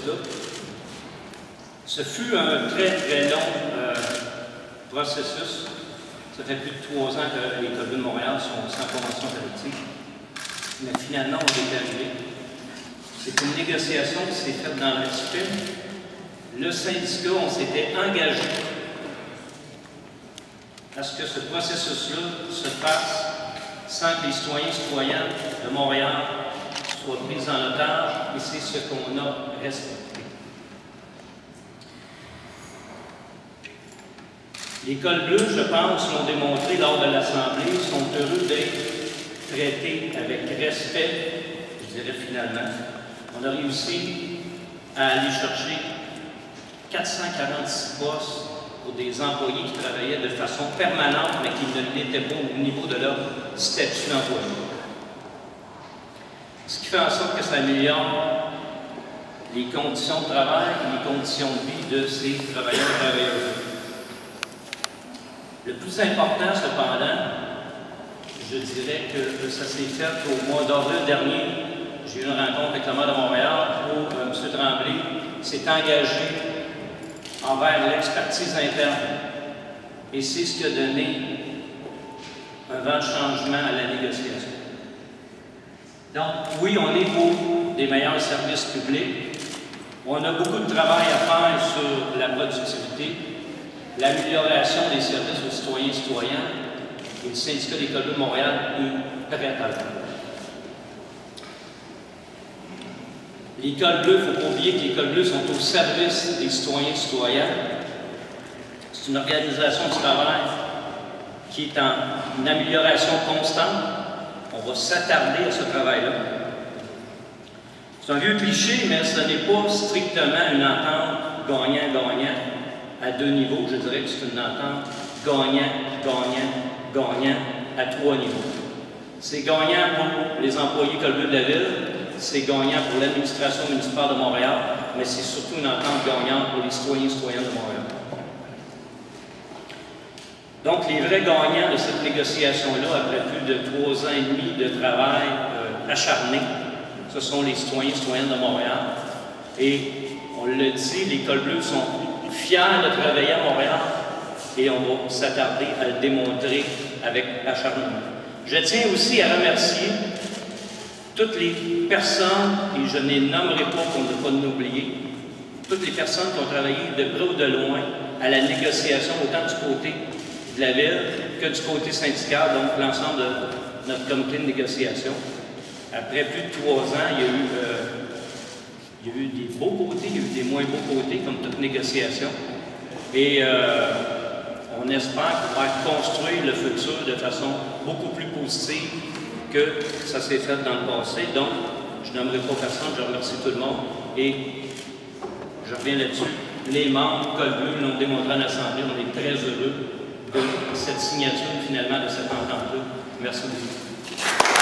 processus-là. Ce fut un très, très long processus. Ça fait plus de 3 ans que les Écoles Bleues de Montréal sont sans convention collective. Mais finalement, on est arrivé. C'est une négociation qui s'est faite dans le respect. Le syndicat, on s'était engagé à ce que ce processus-là se fasse sans que les citoyens et citoyennes de Montréal soient pris en otage, et c'est ce qu'on a respecté. Les cols bleus, je pense, l'ont démontré lors de l'Assemblée, sont heureux d'être traités avec respect, je dirais finalement. On a réussi à aller chercher 446 postes pour des employés qui travaillaient de façon permanente, mais qui ne l'étaient pas au niveau de leur statut d'employé. Ce qui fait en sorte que ça améliore les conditions de travail et les conditions de vie de ces travailleurs et travailleuses. Le plus important, cependant, je dirais que ça s'est fait au mois d'avril dernier. J'ai eu une rencontre avec le maire de Montréal où M. Tremblay s'est engagé envers l'expertise interne. Et c'est ce qui a donné un vent de changement à la négociation. Donc, oui, on est pour des meilleurs services publics. On a beaucoup de travail à faire sur la productivité, l'amélioration des services aux citoyens et citoyennes, et le syndicat des Écoles Bleues de Montréal est prêt à le faire. Les Écoles Bleues, il ne faut pas oublier que les Écoles Bleues sont au service des citoyens et citoyennes. C'est une organisation du travail qui est en amélioration constante. On va s'attarder à ce travail-là. C'est un vieux cliché, mais ce n'est pas strictement une entente gagnant-gagnant à 2 niveaux. Je dirais que c'est une entente gagnant-gagnant-gagnant à 3 niveaux. C'est gagnant pour les employés Écoles Bleues de la Ville, c'est gagnant pour l'administration municipale de Montréal, mais c'est surtout une entente gagnante pour les citoyens et citoyennes de Montréal. Donc, les vrais gagnants de cette négociation-là, après plus de 3 ans et demi de travail acharné, ce sont les citoyens et citoyennes de Montréal. Et on le dit, les Écoles Bleues sont fiers de travailler à Montréal et on va s'attarder à le démontrer avec acharnement. Je tiens aussi à remercier toutes les personnes, et je ne les nommerai pas pour ne pas l'oublier, toutes les personnes qui ont travaillé de près ou de loin à la négociation, autant du côté de la Ville que du côté syndical, donc l'ensemble de notre comité de négociation. Après plus de 3 ans, il y a eu des beaux côtés, il y a eu des moins beaux côtés, comme toute négociation. Et on espère pouvoir construire le futur de façon beaucoup plus positive que ça s'est fait dans le passé. Donc, je n'aimerais pas personne, je remercie tout le monde. Et je reviens là-dessus. Les membres Écoles Bleues l'ont démontré à l'Assemblée. On est très heureux de cette signature, finalement, de cette entente-là. Merci beaucoup.